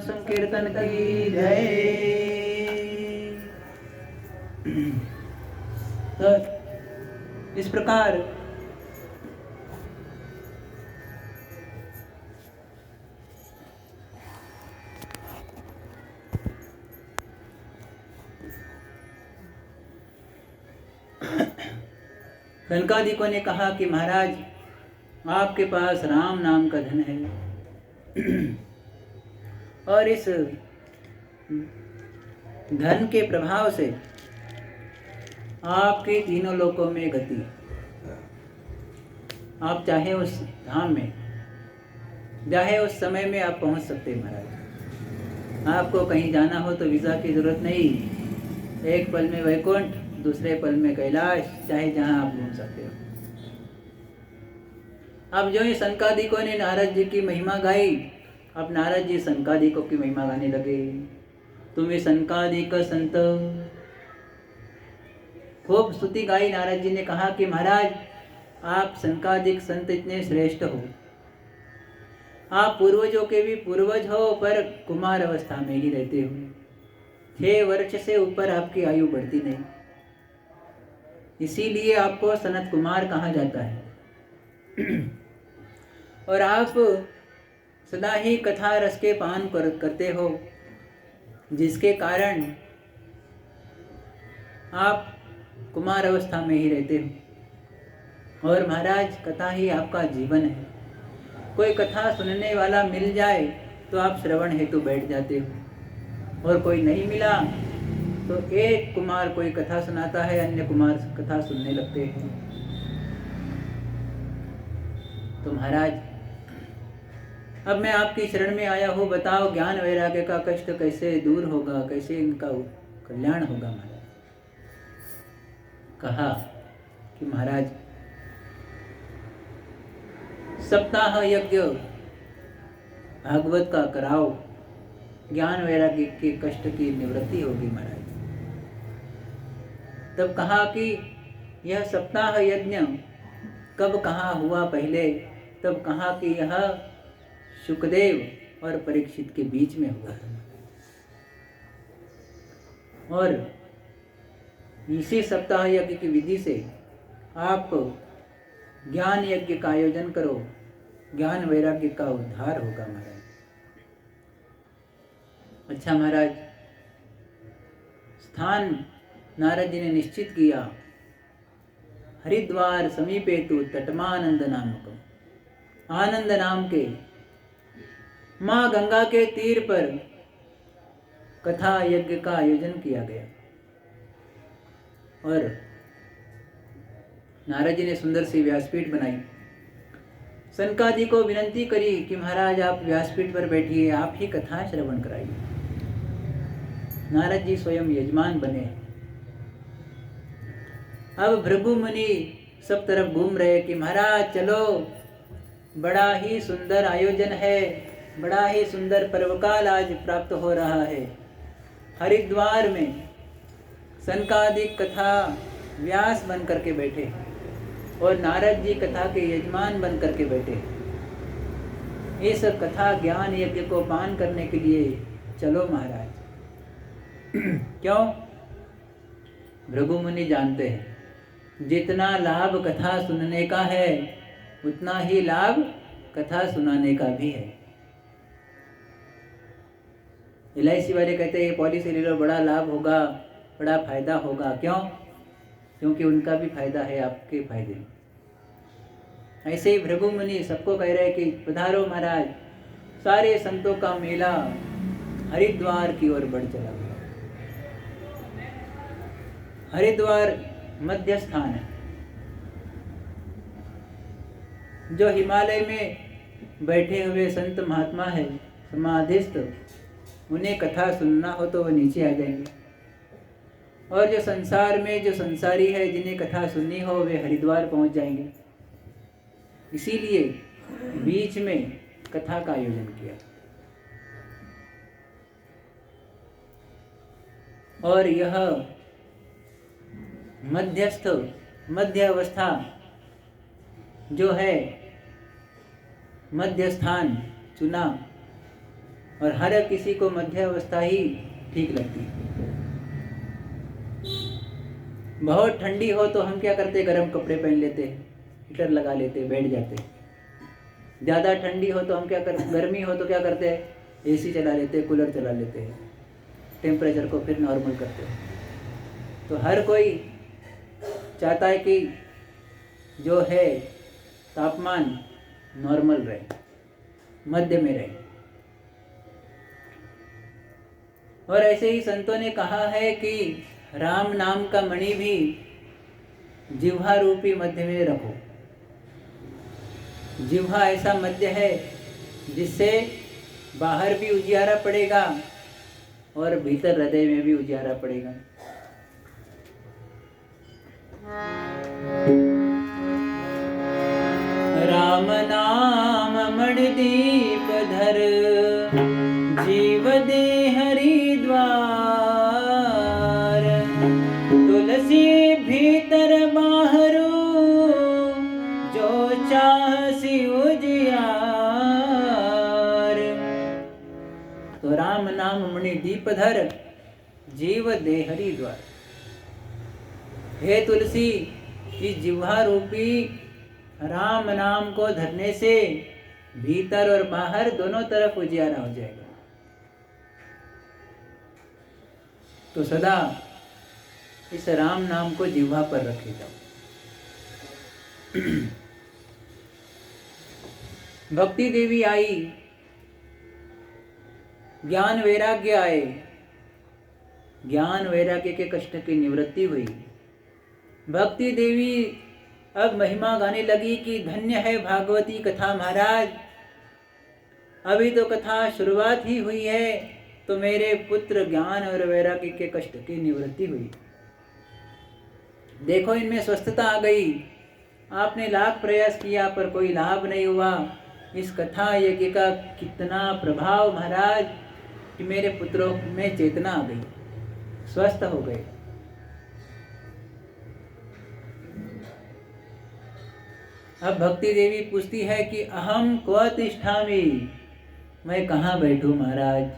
संकीर्तन की जय। तो इस प्रकार सनकादिकों ने कहा कि महाराज आपके पास राम नाम का धन है और इस धन के प्रभाव से आपके तीनों लोकों में गति, आप चाहे उस धाम में चाहे उस समय में आप पहुंच सकते हैं महाराज। आपको कहीं जाना हो तो वीज़ा की ज़रूरत नहीं, एक पल में वैकुंठ, दूसरे पल में कैलाश, चाहे जहां आप घूम सकते हो। अब जो ही सनकादिकों ने नारद जी की महिमा गाई, अब नारद जी सनकादिकों की महिमा गाने लगे। तुम्हें सनकादिक संत, खूब स्तुति गाई। नारद जी ने कहा कि महाराज आप सनकादिक संत इतने श्रेष्ठ हो, आप पूर्वजों के भी पूर्वज हो, पर कुमार अवस्था में ही रहते हो। 6 वर्ष से ऊपर आपकी आयु बढ़ती नहीं, इसीलिए आपको सनत कुमार कहा जाता है। और आप सदा ही कथा रस के पान करते हो, जिसके कारण आप कुमार अवस्था में ही रहते हो। और महाराज कथा ही आपका जीवन है। कोई कथा सुनने वाला मिल जाए तो आप श्रवण हेतु बैठ जाते हो, और कोई नहीं मिला तो एक कुमार कोई कथा सुनाता है, अन्य कुमार कथा सुनने लगते हैं। तो महाराज अब मैं आपकी शरण में आया हूँ, बताओ ज्ञान वैराग्य का कष्ट कैसे दूर होगा, कैसे इनका कल्याण होगा। महाराज कहा कि महाराज सप्ताह यज्ञ भागवत का कराओ, ज्ञान वैराग्य के कष्ट की निवृत्ति होगी। महाराज तब कहा कि यह सप्ताह यज्ञ कब कहाँ हुआ पहले, तब कहा कि यह शुकदेव और परीक्षित के बीच में हुआ था। और इसी सप्ताह यज्ञ की विधि से आप ज्ञान यज्ञ का आयोजन करो, ज्ञान वैराग्य का उद्धार होगा। महाराज अच्छा महाराज, स्थान नारद जी ने निश्चित किया, हरिद्वार समीपे तु तटमानंद नामक, आनंद नाम के माँ गंगा के तीर पर कथा यज्ञ का आयोजन किया गया। और नारद जी ने सुंदर सी व्यासपीठ बनाई, सनकादि को विनंती करी कि महाराज आप व्यासपीठ पर बैठिए, आप ही कथा श्रवण कराइए। नारद जी स्वयं यजमान बने। अब भृगु मुनि सब तरफ घूम रहे कि महाराज चलो, बड़ा ही सुंदर आयोजन है, बड़ा ही सुंदर पर्वकाल आज प्राप्त हो रहा है। हरिद्वार में सनकादिक कथा व्यास बन करके बैठे और नारद जी कथा के यजमान बन करके बैठे। इस कथा ज्ञान यज्ञ को पान करने के लिए चलो महाराज। क्यों? भृगु मुनि जानते हैं जितना लाभ कथा सुनने का है उतना ही लाभ कथा सुनाने का भी है। LIC वाले कहते हैं ये पॉलिसी ले लो, बड़ा लाभ होगा, बड़ा फायदा होगा। क्यों? क्योंकि उनका भी फायदा है आपके फायदे में। ऐसे ही भृगु मुनि सबको कह रहे कि पधारो महाराज, सारे संतों का मेला हरिद्वार की ओर बढ़ चला। हरिद्वार मध्य स्थान है, जो हिमालय में बैठे हुए संत महात्मा है समाधिस्थ, उन्हें कथा सुनना हो तो वो नीचे आ जाएंगे, और जो संसार में जो संसारी है जिन्हें कथा सुननी हो वे हरिद्वार पहुंच जाएंगे। इसीलिए बीच में कथा का आयोजन किया। और यह मध्य अवस्था जो है, मध्य स्थान चुना, और हर किसी को मध्य अवस्था ही ठीक लगती है। बहुत ठंडी हो तो हम क्या करते, गर्म कपड़े पहन लेते, हीटर लगा लेते, बैठ जाते। ज़्यादा ठंडी हो तो हम क्या कर, गर्मी हो तो क्या करते हैं, एसी चला लेते, कूलर चला लेते हैं, टेम्परेचर को फिर नॉर्मल करते हैं। तो हर कोई चाहता है कि जो है तापमान नॉर्मल रहे, मध्य में रहे। और ऐसे ही संतों ने कहा है कि राम नाम का मणि भी जिह्वा रूपी मध्य में रखो। जिह्वा ऐसा मध्य है जिससे बाहर भी उजियारा पड़ेगा और भीतर हृदय में भी उजियारा पड़ेगा। राम नाम मणि दीप धर, जीव दे हरिद्वार। तुलसी भीतर बाहरो, जो चाहसी उजियार। तो राम नाम मणि दीप धर, जीव दे हरिद्वार। हे तुलसी, इस जिह्वा रूपी राम नाम को धरने से भीतर और बाहर दोनों तरफ उजियारा हो जाएगा। तो सदा इस राम नाम को जिह्वा पर रखे जाओ। भक्ति देवी आई, ज्ञान वैराग्य आए, ज्ञान वैराग्य के कष्ट की निवृत्ति हुई। भक्ति देवी अब महिमा गाने लगी कि धन्य है भागवती कथा महाराज, अभी तो कथा शुरुआत ही हुई है, तो मेरे पुत्र ज्ञान और वैराग्य के कष्ट की निवृत्ति हुई। देखो इनमें स्वस्थता आ गई। आपने लाख प्रयास किया पर कोई लाभ नहीं हुआ। इस कथा यज्ञ का कितना प्रभाव महाराज कि मेरे पुत्रों में चेतना आ गई, स्वस्थ हो गए। अब भक्ति देवी पूछती है कि अहम क्व तिष्ठामि, मैं कहाँ बैठूं महाराज।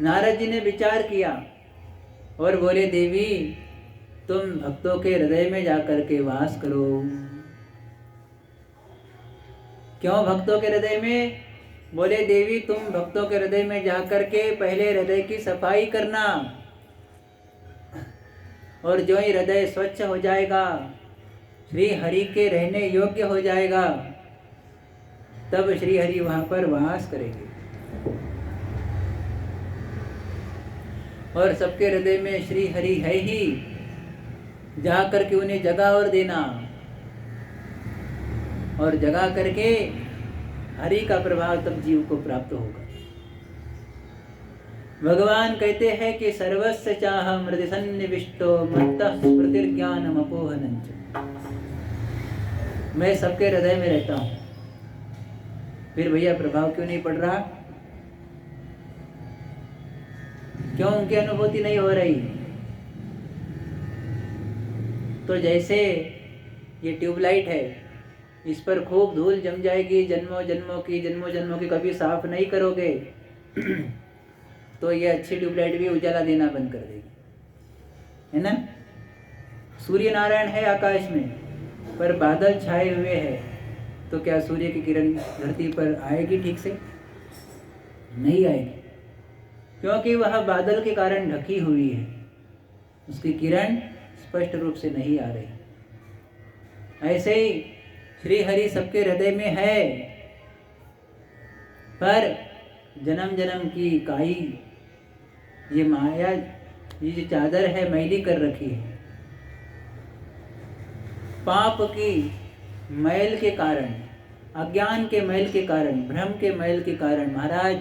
नारद जी ने विचार किया और बोले, देवी तुम भक्तों के हृदय में जाकर के वास करो। क्यों भक्तों के हृदय में? बोले, देवी तुम भक्तों के हृदय में जाकर के पहले हृदय की सफाई करना, और जो ही हृदय स्वच्छ हो जाएगा, श्री हरि के रहने योग्य हो जाएगा, तब श्री हरि वहां पर वास करेंगे। और सबके हृदय में श्री हरि है ही, जा करके उन्हें जगह और देना, और जगा करके हरि का प्रभाव तब जीव को प्राप्त होगा। भगवान कहते हैं कि सर्वस्य चाह मृदि सन्निविष्टो मत्तः स्मृतिर्ज्ञानम अपोहनञ्च। मैं सबके हृदय में रहता हूँ, फिर भैया प्रभाव क्यों नहीं पड़ रहा? क्यों उनकी अनुभूति नहीं हो रही? तो जैसे ये ट्यूबलाइट है, इस पर खूब धूल जम जाएगी, जन्मों जन्मों की कभी साफ नहीं करोगे तो ये अच्छी ट्यूबलाइट भी उजाला देना बंद कर देगी, है ना। सूर्य नारायण है आकाश में, पर बादल छाए हुए हैं, तो क्या सूर्य की किरण धरती पर आएगी? ठीक से नहीं आएगी, क्योंकि वह बादल के कारण ढकी हुई है, उसकी किरण स्पष्ट रूप से नहीं आ रही। ऐसे ही श्री हरि सबके हृदय में है, पर जन्म जन्म की काई, ये माया, ये जो चादर है मैली कर रखी है, पाप की मैल के कारण, अज्ञान के मैल के कारण, भ्रम के मैल के कारण महाराज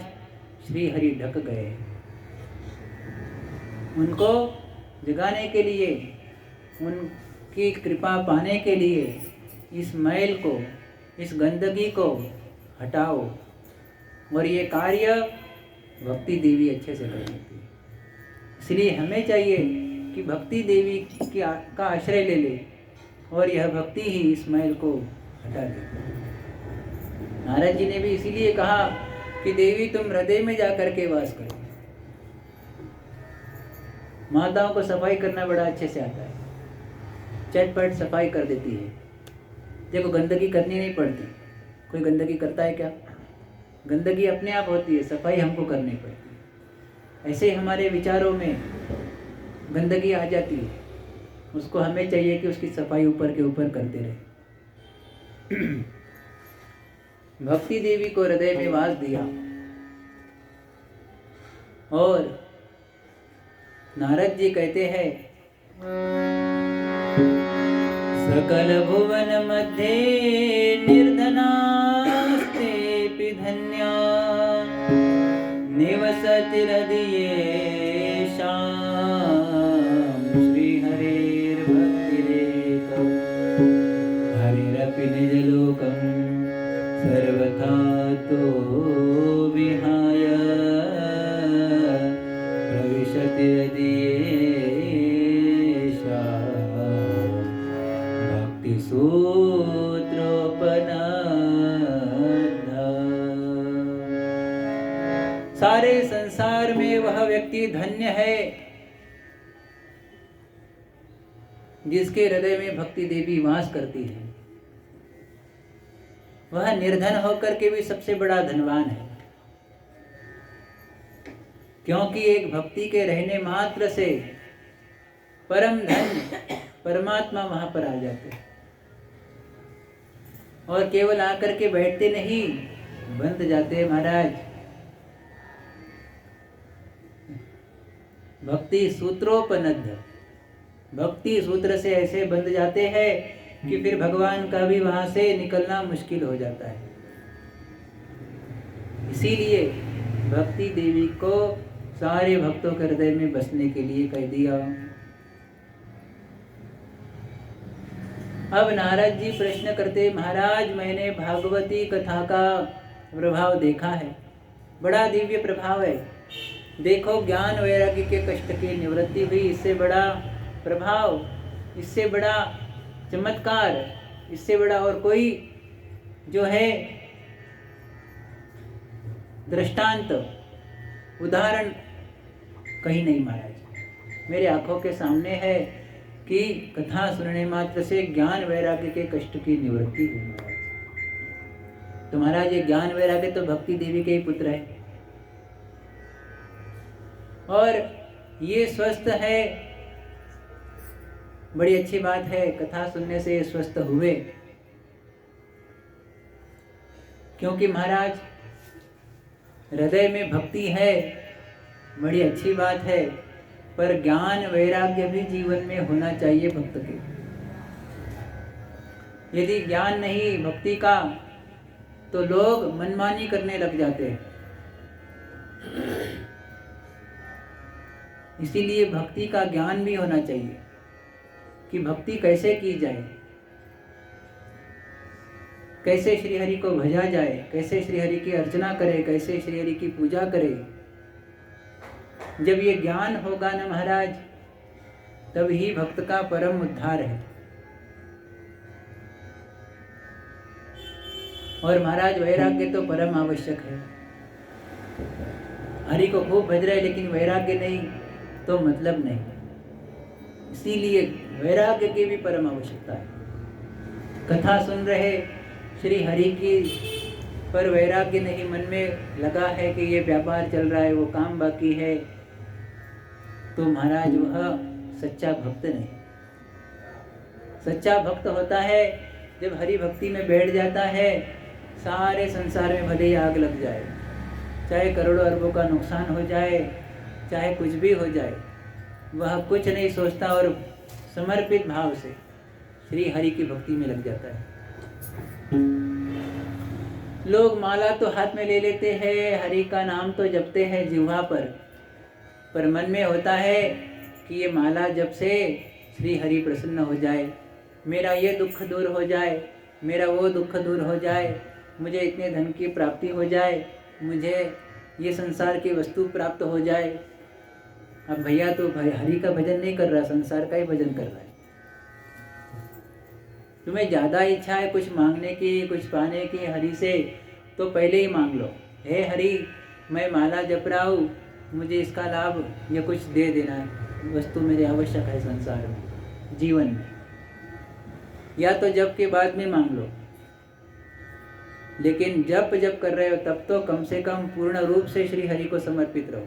श्री हरि ढक गए। उनको जगाने के लिए, उनकी कृपा पाने के लिए इस मैल को, इस गंदगी को हटाओ, और ये कार्य भक्ति देवी अच्छे से कर सकती है। इसलिए हमें चाहिए कि भक्ति देवी का आश्रय ले ले और यह भक्ति ही इस मैल को हटा दे। नारद जी ने भी इसीलिए कहा कि देवी तुम हृदय में जाकर के वास करो। माताओं को सफाई करना बड़ा अच्छे से आता है, चटपट सफाई कर देती है। देखो गंदगी करनी नहीं पड़ती, कोई गंदगी करता है क्या? गंदगी अपने आप होती है, सफाई हमको करनी पड़ती है। ऐसे हमारे विचारों में गंदगी आ जाती है, उसको हमें चाहिए कि उसकी सफाई ऊपर के ऊपर करते रहे। भक्ति देवी को हृदय में वास दिया और नारद जी कहते हैं सकल भुवन मध्ये निर्धनास्ते धन्या निवसति हृदयेषां श्रीहरेर्भक्तिरेकं हरिरपि निजलोकं सर्वथा तो विहाय प्रविशति हृदयेषां भक्तिसूत्रोपनद्धा। सारे संसार में वह व्यक्ति धन्य है जिसके हृदय में भक्ति देवी वास करती है। वह निर्धन होकर के भी सबसे बड़ा धनवान है, क्योंकि एक भक्ति के रहने मात्र से परम धन परमात्मा वहां पर आ जाते हैं और केवल आकर के बैठते नहीं, बंध जाते हैं महाराज। भक्ति सूत्रोपनद्ध, भक्ति सूत्र से ऐसे बंध जाते हैं कि फिर भगवान का भी वहां से निकलना मुश्किल हो जाता है। इसीलिए भक्ति देवी को सारे भक्तों के हृदय में बसने के लिए कह दिया। अब नारद जी प्रश्न करते, महाराज मैंने भागवती कथा का प्रभाव देखा है, बड़ा दिव्य प्रभाव है। देखो ज्ञान वैराग्य के कष्ट की निवृत्ति हुई, इससे बड़ा प्रभाव, इससे बड़ा चमत्कार, इससे बड़ा और कोई जो है दृष्टांत उदाहरण कहीं नहीं महाराज। मेरे आंखों के सामने है कि कथा सुनने मात्र से ज्ञान वैराग्य के कष्ट की निवृत्ति हुई महाराज। तो महाराज ये ज्ञान वैराग्य तो भक्ति देवी के ही पुत्र है और ये स्वस्थ है, बड़ी अच्छी बात है। कथा सुनने से ये स्वस्थ हुए, क्योंकि महाराज हृदय में भक्ति है, बड़ी अच्छी बात है, पर ज्ञान वैराग्य भी जीवन में होना चाहिए भक्त के। यदि ज्ञान नहीं भक्ति का तो लोग मनमानी करने लग जाते हैं। इसीलिए भक्ति का ज्ञान भी होना चाहिए कि भक्ति कैसे की जाए, कैसे श्री हरि को भजा जाए, कैसे श्री हरि की अर्चना करे, कैसे श्री हरि की पूजा करे। जब ये ज्ञान होगा ना महाराज, तब ही भक्त का परम उद्धार है। और महाराज वैराग्य तो परम आवश्यक है। हरि को खूब भज रहे लेकिन वैराग्य नहीं तो मतलब नहीं। इसीलिए वैराग्य की भी परम आवश्यकता है। कथा सुन रहे श्री हरि की, पर वैराग्य नहीं, मन में लगा है कि ये व्यापार चल रहा है, वो काम बाकी है, तो महाराज वह सच्चा भक्त नहीं। सच्चा भक्त होता है जब हरि भक्ति में बैठ जाता है, सारे संसार में भले ही आग लग जाए, चाहे करोड़ों अरबों का नुकसान हो जाए, चाहे कुछ भी हो जाए, वह कुछ नहीं सोचता और समर्पित भाव से श्री हरि की भक्ति में लग जाता है। लोग माला तो हाथ में ले लेते हैं, हरि का नाम तो जपते हैं जिह्वा पर मन में होता है कि ये माला जब से श्री हरि प्रसन्न हो जाए, मेरा ये दुख दूर हो जाए, मेरा वो दुख दूर हो जाए, मुझे इतने धन की प्राप्ति हो जाए, मुझे ये संसार की वस्तु प्राप्त हो जाए। अब भैया तो हरि का भजन नहीं कर रहा, संसार का ही भजन कर रहा है। तुम्हें ज़्यादा इच्छा है कुछ मांगने की, कुछ पाने की हरि से, तो पहले ही मांग लो, हे हरि मैं माला जप रहा हूँ, मुझे इसका लाभ ये कुछ दे देना, वस्तु मेरे आवश्यक है संसार में, जीवन में। या तो जप के बाद में मांग लो, लेकिन जप कर रहे हो तब तो कम से कम पूर्ण रूप से श्री हरि को समर्पित रहो।